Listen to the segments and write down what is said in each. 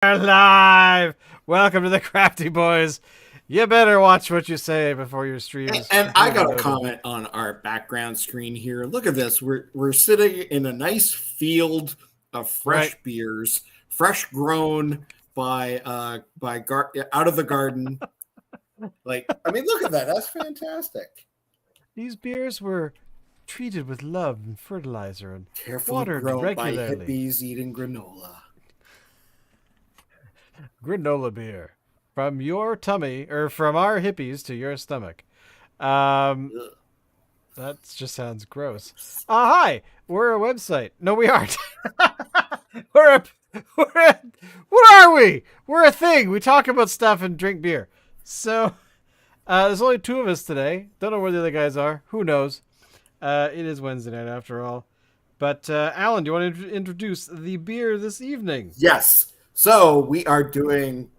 Are live. Welcome to the Crafty Boys. You better watch what you say before your stream is And I completely got a loaded. comment on our background screen here. Look at this. We're sitting in a nice field of Right. fresh beers, fresh grown out of the garden. Like, I mean, look at that. That's fantastic. These beers were treated with love and fertilizer and Carefully watered grown by regularly. hippies eating granola. Granola beer. From your tummy, or from our hippies to your stomach. Um, Ugh. that just sounds gross. Hi. We're a website. No, we aren't. we're a, we're a, what are we? We're a thing. We talk about stuff and drink beer. So, there's only two of us today. Don't know where the other guys are. Who knows? It is Wednesday night after all. But, Alan, do you want to introduce the beer this evening? Yes. So we are doing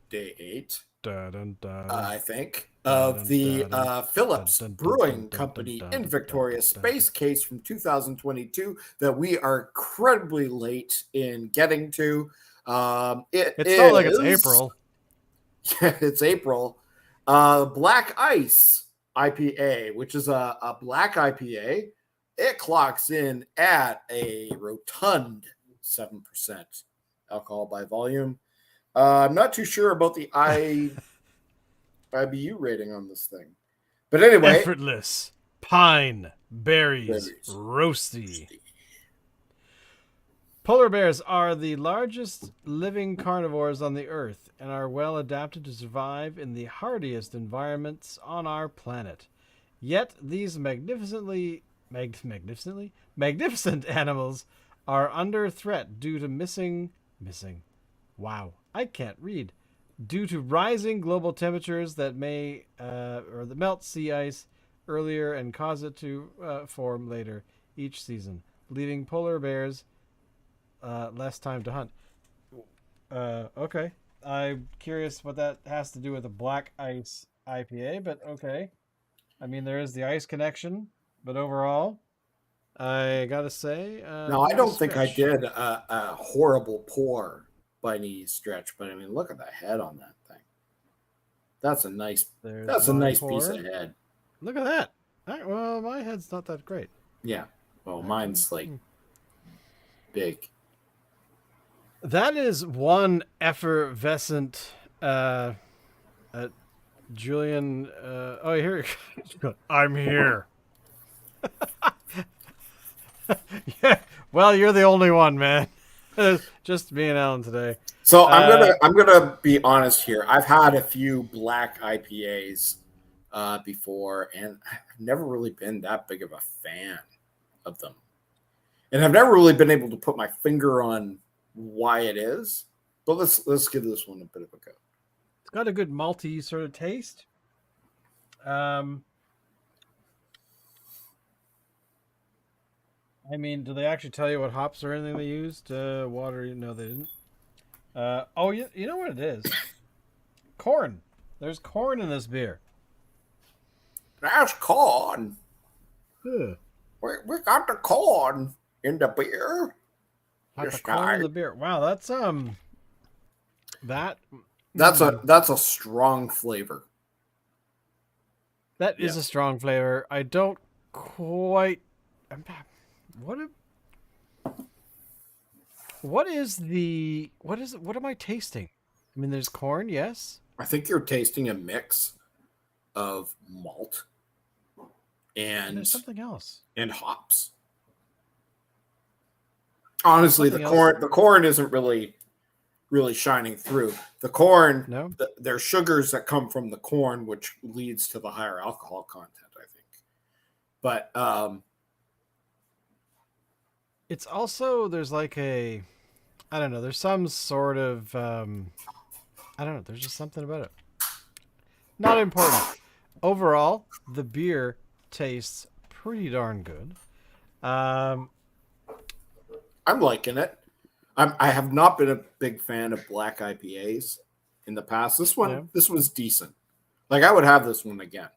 day 8, Dun, dun, dun, I think, dun, of dun, the dun, dun, Phillips dun, dun, Brewing dun, dun, dun, Company dun, in dun, Victoria dun, dun. Space Case from 2022 that we are incredibly late in getting to. It It's not like it's is, April. it's April. Black Ice IPA, which is a black IPA. It clocks in at a rotund 7% alcohol by volume. I'm not too sure about the IBU rating on this thing. But anyway, Effortless. Pine. Berries. berries. Roasty. Polar bears are the largest living carnivores on the earth and are well adapted to survive in the hardiest environments on our planet. Yet these magnificent animals are under threat due to missing. Wow, I can't read. Due to rising global temperatures that may or that melt sea ice earlier and cause it to form later each season, leaving polar bears less time to hunt. Okay. I'm curious what that has to do with the Black Ice IPA, but okay. I mean, there is the ice connection, but overall, I gotta say, Now, I bit of a don't think I stretch. did a horrible pour by any stretch, but I mean, look at the head on that thing. That's a nice. There's That's a my nice piece of pour. head. Look at that. All right, well, my head's not that great. Yeah. Well, Actually, mine's like big. that is one effervescent uh, Julian. Oh, here. I'm here. Yeah. Well, you're the only one, man. Just me and Alan today. So Uh, I'm gonna be honest here. I've had a few black IPAs before, and I've never really been that big of a fan of them, and I've never really been able to put my finger on why it is. But let's give this one a bit of a go. it's got a good malty sort of taste. Um, I mean, do they actually tell you what hops or anything they used? Water? No, they didn't. Oh, you know what it is? Corn. There's corn in this beer. That's corn. Huh. We got the corn in the beer. Got the This corn in guy. the beer. Wow, that That's a strong flavor. that Yeah. is a strong flavor. I don't quite. What a, what am I tasting? I mean, there's corn, yes. I think you're tasting a mix of malt And there's and something else. hops. There's Honestly, something else. the corn isn't really shining through. The corn, No, there's sugars that come from the corn, which leads to the higher alcohol content, I think. But it's also there's like a I don't know. There's some sort of I don't know. There's just something about it. Not important. Overall, the beer tastes pretty darn good. Um, I'm liking it. I have not been a big fan of black IPAs in the past. yeah. This one's decent. Like I would have this one again.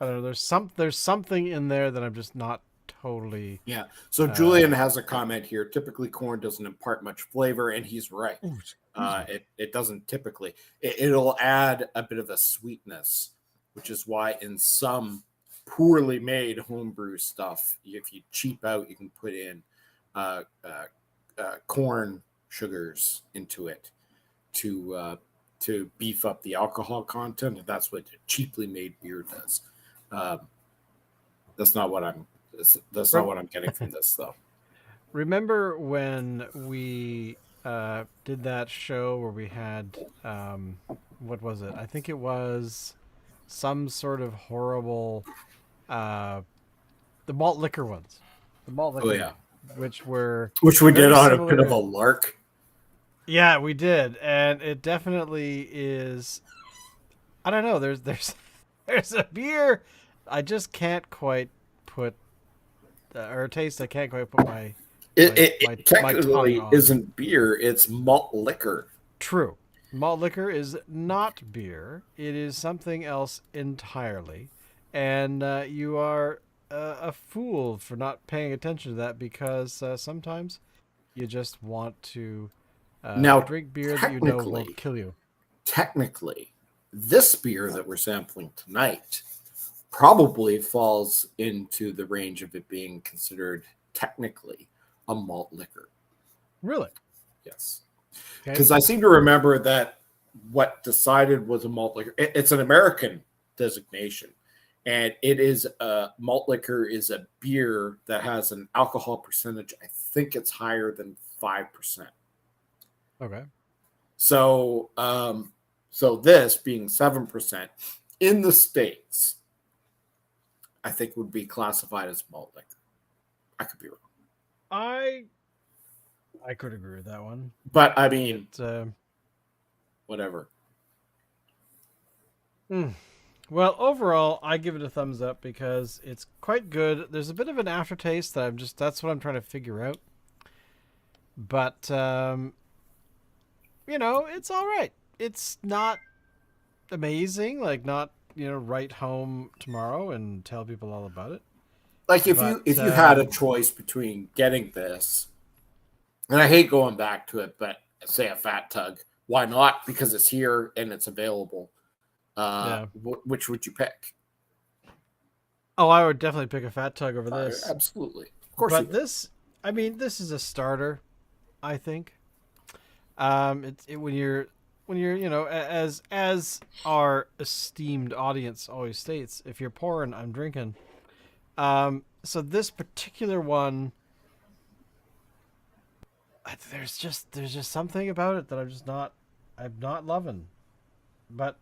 I don't know. There's something in there that I'm just not totally. Yeah. So Julian has a comment here. Typically, corn doesn't impart much flavor, and he's right. Ooh, excuse me. It doesn't typically. It'll add a bit of a sweetness, which is why in some poorly made homebrew stuff, if you cheap out, you can put in corn sugars into it to beef up the alcohol content, and that's what cheaply made beer does. That's not what I'm. That's not what I'm getting from this, though. Remember when we did that show where we had what was it? I think it was some sort of horrible the malt liquor ones. The malt liquor, Oh yeah, which were which we did very on a similar. bit of a lark. Yeah, we did, and it definitely is. I don't know. There's a beer I just can't quite put or a taste I can't quite put my It my tongue technically on. isn't beer; it's malt liquor. True. Malt liquor is not beer. It is something else entirely, and you are a fool for not paying attention to that because sometimes you just want to Now, drink beer that you know won't kill you. technically, this beer that we're sampling tonight probably falls into the range of it being considered technically a malt liquor. Really? Yes. Okay. Because I seem to remember that what decided was a malt liquor. It's an American designation, and it is a malt liquor is a beer that has an alcohol percentage. I think it's higher than 5%. Okay. So, so this being 7% in the States, I think would be classified as malt liquor. I could be wrong. I could agree with that one. But I mean, whatever. Well, overall, I give it a thumbs up because it's quite good. There's a bit of an aftertaste that that's what I'm trying to figure out. But it's all right. It's not amazing, like not, write home tomorrow and tell people all about it. Like if you had a choice between getting this, and I hate going back to it, but say a Fat Tug, why not? Because it's here and it's available. Which would you pick? Oh, I would definitely pick a Fat Tug over this. Absolutely, of course. But this is a starter, I think. When you're as our esteemed audience always states, if you're pouring, I'm drinking. So this particular one, there's just something about it that I'm not loving, but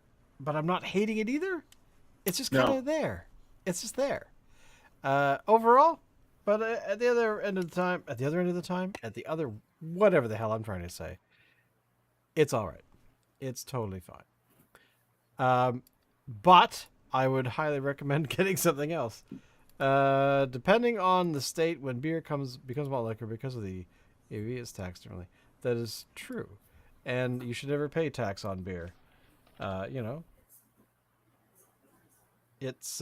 I'm not hating it either. It's just kind of there. It's just there. Overall, but at the other end of the other whatever the hell I'm trying to say, it's all right. It's totally fine. But I would highly recommend getting something else. Depending on the state, when beer becomes malt liquor because of the ABV is taxed differently. That is true, and you should never pay tax on beer. It's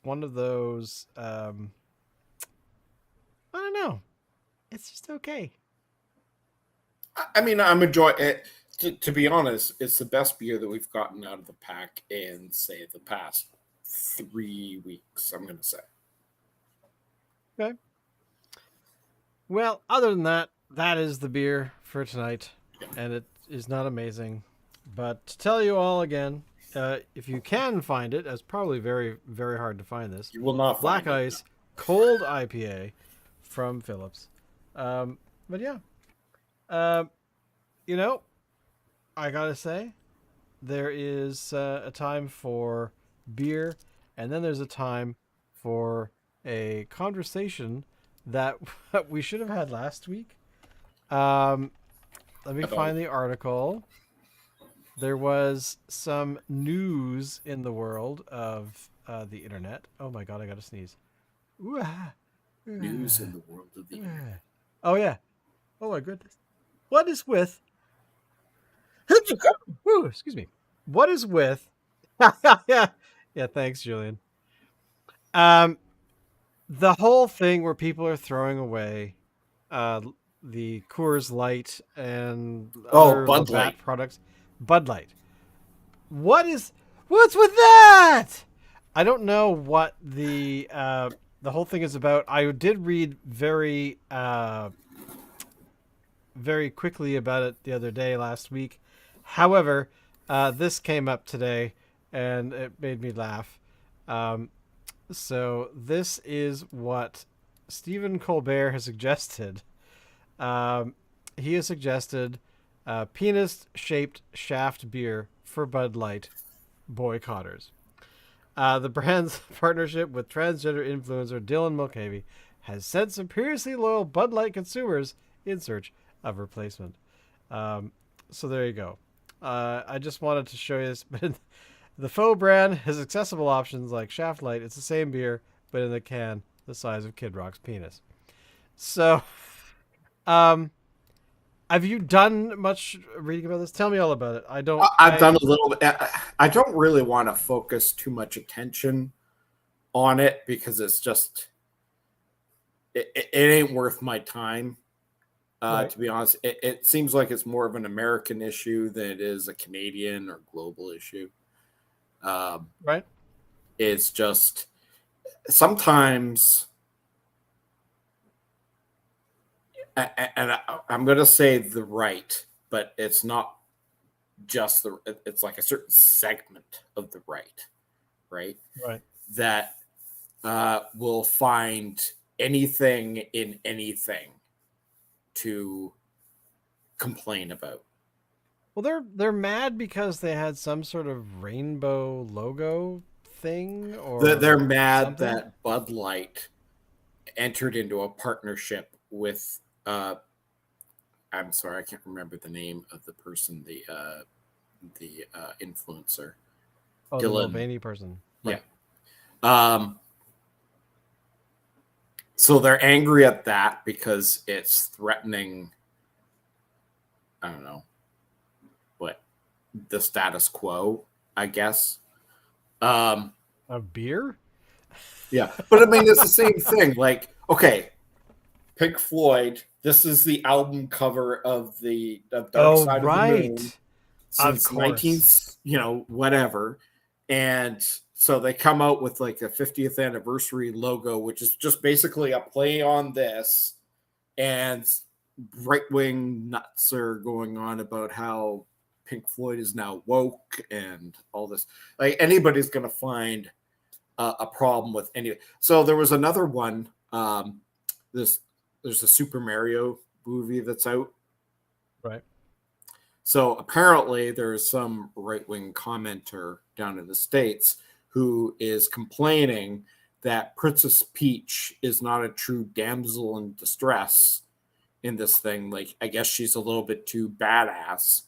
one of those. I don't know. It's just okay. I mean, I'm enjoying it. To be honest, it's the best beer that we've gotten out of the pack in, say, the past 3 weeks, I'm going to say. Okay. Well, other than that, that is the beer for tonight. And it is not amazing. But to tell you all again, if you can find it, it's probably very, very hard to find this. You will not Black find Ice Cold IPA from Phillips. But yeah. I gotta say, there is a time for beer, and then there's a time for a conversation that we should have had last week. Let me find the article. There was some news in the world of the internet. Oh my god, I gotta sneeze. News in the world of the internet. Oh yeah. Oh my goodness. What is with excuse me. What is with yeah, thanks, Julian. The whole thing where people are throwing away uh, the Coors Light and Oh, other Bud Light. Labatt products, Bud Light. What's with that? I don't know what the whole thing is about. I did read very quickly about it the other day last week. However, this came up today and it made me laugh. Um, so this is what Stephen Colbert has suggested. Um, he has suggested penis-shaped shaft beer for Bud Light boycotters. The brand's partnership with transgender influencer Dylan Mulcahy has sent some previously loyal Bud Light consumers in search of replacement. Um, so there you go. I just wanted to show you this. But the faux brand has accessible options like Shaft Light. It's the same beer, but in a can the size of Kid Rock's penis. So, um, have you done much reading about this? Tell me all about it. I don't. I've done a little bit. I don't really want to focus too much attention on it because it's just it ain't worth my time. Right. To be honest, it seems like it's more of an American issue than it is a Canadian or global issue. Um, Right. it's just sometimes, and I'm going to say the right, but it's not just the. It's like a certain segment of the right, Right. that will find anything in anything to complain about. Well, they're mad because they had some sort of rainbow logo thing They're or mad something. that Bud Light entered into a partnership with I'm sorry, I can't remember the name of the person, the influencer. Oh, the Dylan. Mulvaney person. Yeah. Right. Um so they're angry at that because it's threatening, I don't know, what, the status quo, I guess. Um A beer? yeah. But I mean it's the same thing. Like, okay, Pink Floyd, this is the album cover of Dark Oh, Side of the Moon right. Of since course. whatever. And so they come out with like a 50th anniversary logo, which is just basically a play on this. And right wing nuts are going on about how Pink Floyd is now woke and all this. Like anybody's going to find a problem with any. So there was another one. This There's a Super Mario movie that's out. Right. So apparently, there is some right wing commenter down in the States who is complaining that Princess Peach is not a true damsel in distress in this thing. Like, I guess she's a little bit too badass.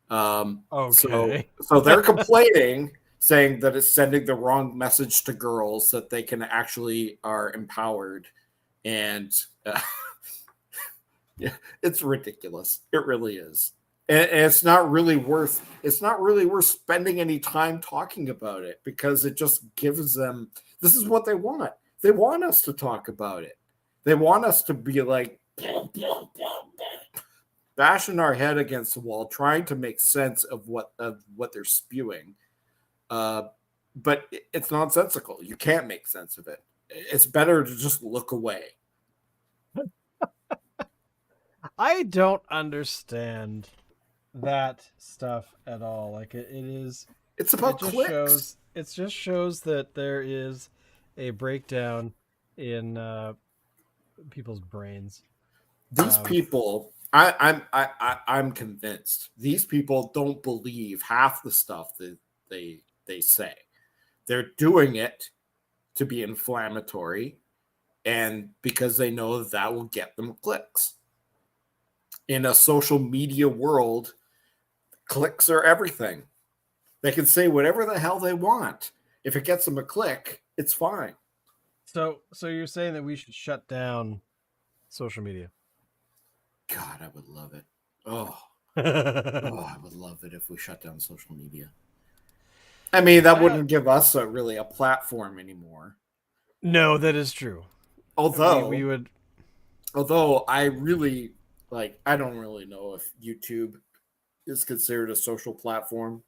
So, Okay. so they're complaining, saying that it's sending the wrong message to girls that they can actually are empowered, and yeah, it's ridiculous. It really is. And it's not really worth spending any time talking about it because it just gives them, this is what they want. They want us to talk about it. They want us to be like bashing our head against the wall, trying to make sense of what they're spewing. Uh, but it's nonsensical. You can't make sense of it. It's better to just look away. I don't understand that stuff at all. Like it is It's it about just clicks. shows that there is a breakdown in people's brains. These Um people, I'm convinced these people don't believe half the stuff that they say. They're doing it to be inflammatory, and because they know that will get them clicks. In a social media world, clicks are everything. They can say whatever the hell they want. If it gets them a click, it's fine. so you're saying that we should shut down social media. God, I would love it. Oh, I would love it if we shut down social media. I mean, that I wouldn't give us really a platform anymore. No, that is true. We Although, would. I really I don't really know if YouTube is considered a social platform.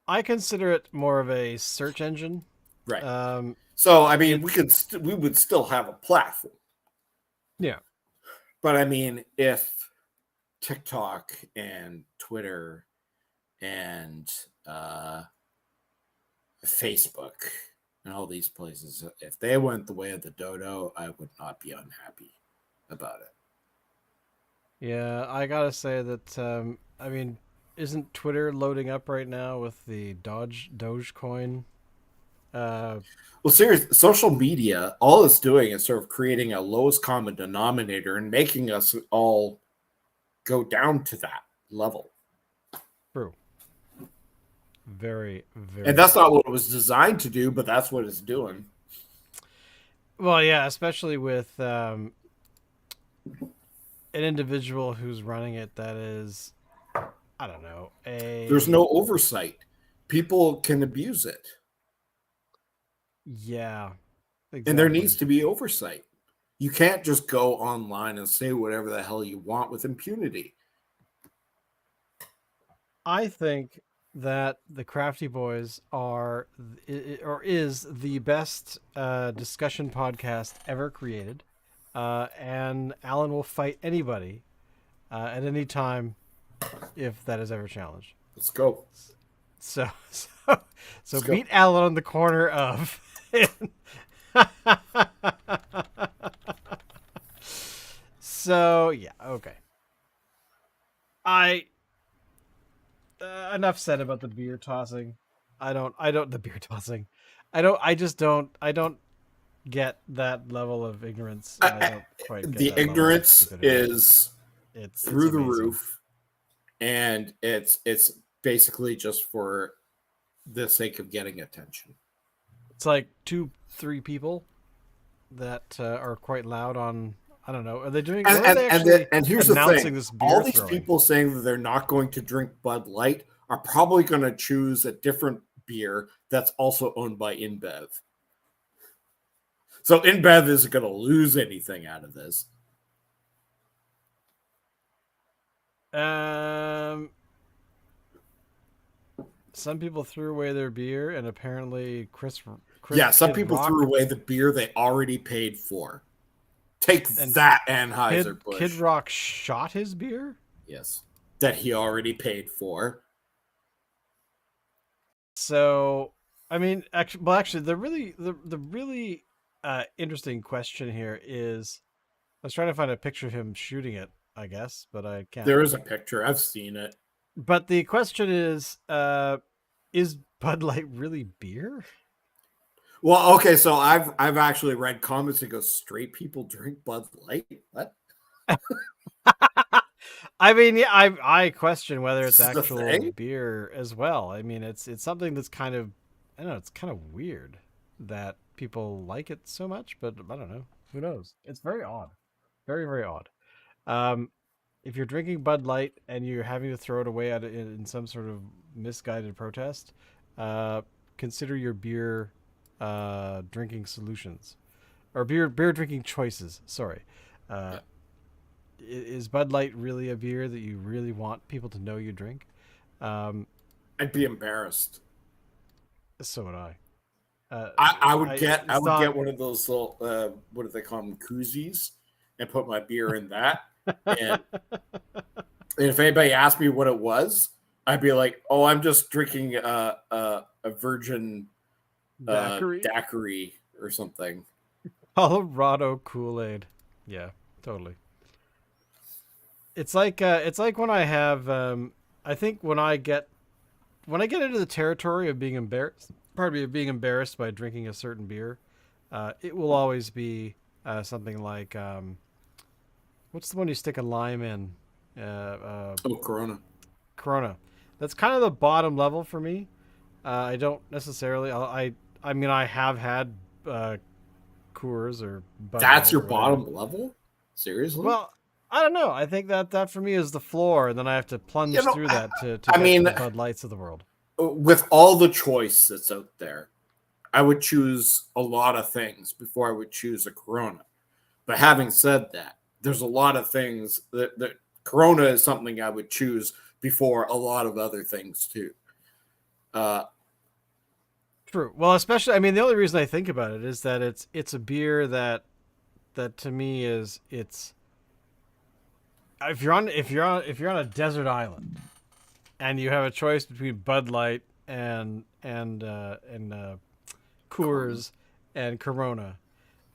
I consider it more of a search engine. Right. Um, So, I mean, it's we would still have a platform. yeah. But I mean, if TikTok and Twitter and uh, Facebook and all these places, if they went the way of the dodo, I would not be unhappy about it. Yeah, I gotta say that. I mean, isn't Twitter loading up right now with the Dogecoin? Uh, Well, seriously, social media, all it's doing is sort of creating a lowest common denominator and making us all go down to that level. true. Very, And very that's true. not what it was designed to do, but that's what it's doing. Well, yeah, especially with an individual who's running it that is, I don't know, There's a no oversight. People can abuse it. yeah, And there needs exactly. to be oversight. You can't just go online and say whatever the hell you want with impunity. I think that the Crafty Boys are or is the best discussion podcast ever created, and Alan will fight anybody at any time if that is ever challenged. Let's go. So so so Let's go. beat Alan on the corner of. So yeah, okay. I enough said about the beer tossing. I don't the beer tossing. I just don't I don't get that level of ignorance, and I don't quite get The that level of ignorance stupidity. is It's through the amazing. roof, and it's basically just for the sake of getting attention. It's like two, three people that are quite loud on. I don't know. Are they doing? Or are they actually And here's the thing: announcing this all beer these throwing? people saying that they're not going to drink Bud Light are probably going to choose a different beer that's also owned by InBev. So InBev isn't going to lose anything out of this. Um, some people threw away their beer, and apparently Yeah, Chris some Kid people threw Rock away the beer they already paid for. Take and that, Kid Anheuser-Busch. Rock shot his beer. Yes, that he already paid for. So, I mean, actually, the really interesting question here is, I was trying to find a picture of him shooting it, I guess, but I can't. There is a picture. I've seen it. But the question is Bud Light really beer? Well, okay, so I've actually read comments that go straight people drink Bud Light. What? I mean, yeah, I question whether it's This is the actual thing? beer as well. I mean, it's something that's kind of, I don't know, it's kind of weird that people like it so much, but I don't know. Who knows? It's very odd. Very, very odd. Um, if you're drinking Bud Light and you're having to throw it away in some sort of misguided protest, uh, consider your beer drinking solutions or beer drinking choices. Sorry. Uh, Yeah. is Bud Light really a beer that you really want people to know you drink? Um, I'd be embarrassed. so would I. Uh, I it's would not. get one of those little what do they call them, koozies, and put my beer in that. And, and if anybody asked me what it was, I'd be like, "Oh, I'm just drinking a virgin Daiquiri, daiquiri or something." Colorado Kool Aid. Yeah, totally. It's like when I have. I think when I get into the territory of being embarrassed, pardon me, of being embarrassed by drinking a certain beer, it will always be something like what's the one you stick a lime in? Oh, Corona. Corona. That's kind of the bottom level for me. I don't necessarily. I mean, I have had Coors or Bud That's Light your or whatever. bottom level? Seriously? Well, I don't know. I think that for me is the floor, and then I have to You plunge know, through I, that to I get to mean, the Bud Lights of the world. with all the choice that's out there, I would choose a lot of things before I would choose a Corona. But having said that, there's a lot of things that Corona is something I would choose before a lot of other things too. True. Well, especially, I mean, the only reason I think about it is that it's a beer that to me is it's if you're on a desert island and you have a choice between Bud Light and Coors and Corona,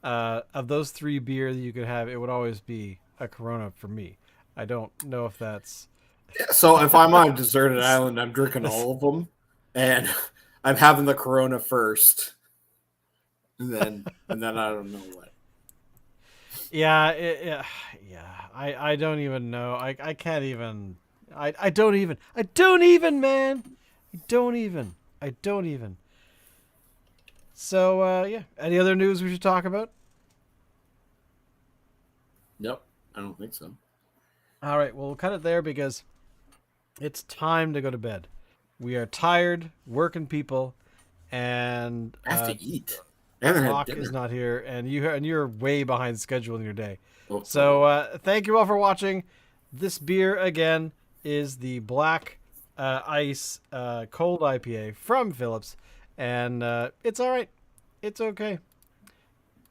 of those three beers you could have, it would always be a Corona for me. I don't know if that's So if I'm on a deserted island, I'm drinking all of them, and I'm having the Corona first, and then I don't know what. yeah. I don't even know. I can't even. I don't even. I don't even, man. I don't even. So yeah. Any other news we should talk about? Nope, I don't think so. All right. Well, we'll cut it there because it's time to go to bed. We are tired, working people, and I have to eat. I haven't had Rock dinner. is not here, and you're way behind schedule in your day. Oh, So thank you all for watching. This beer again is the Black Ice Cold IPA from Phillips, and it's all right. It's okay.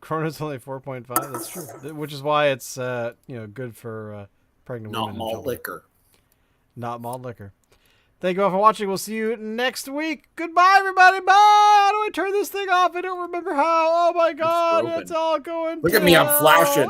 Corona's only 4.5. That's true, which is why it's good for pregnant not women. malt and children. liquor. Not malt liquor. Thank you all for watching. We'll see you next week. Goodbye, everybody. Bye. How do I turn this thing off? I don't remember how. Oh my god, broken. it's all going. Look at me, I'm flashing.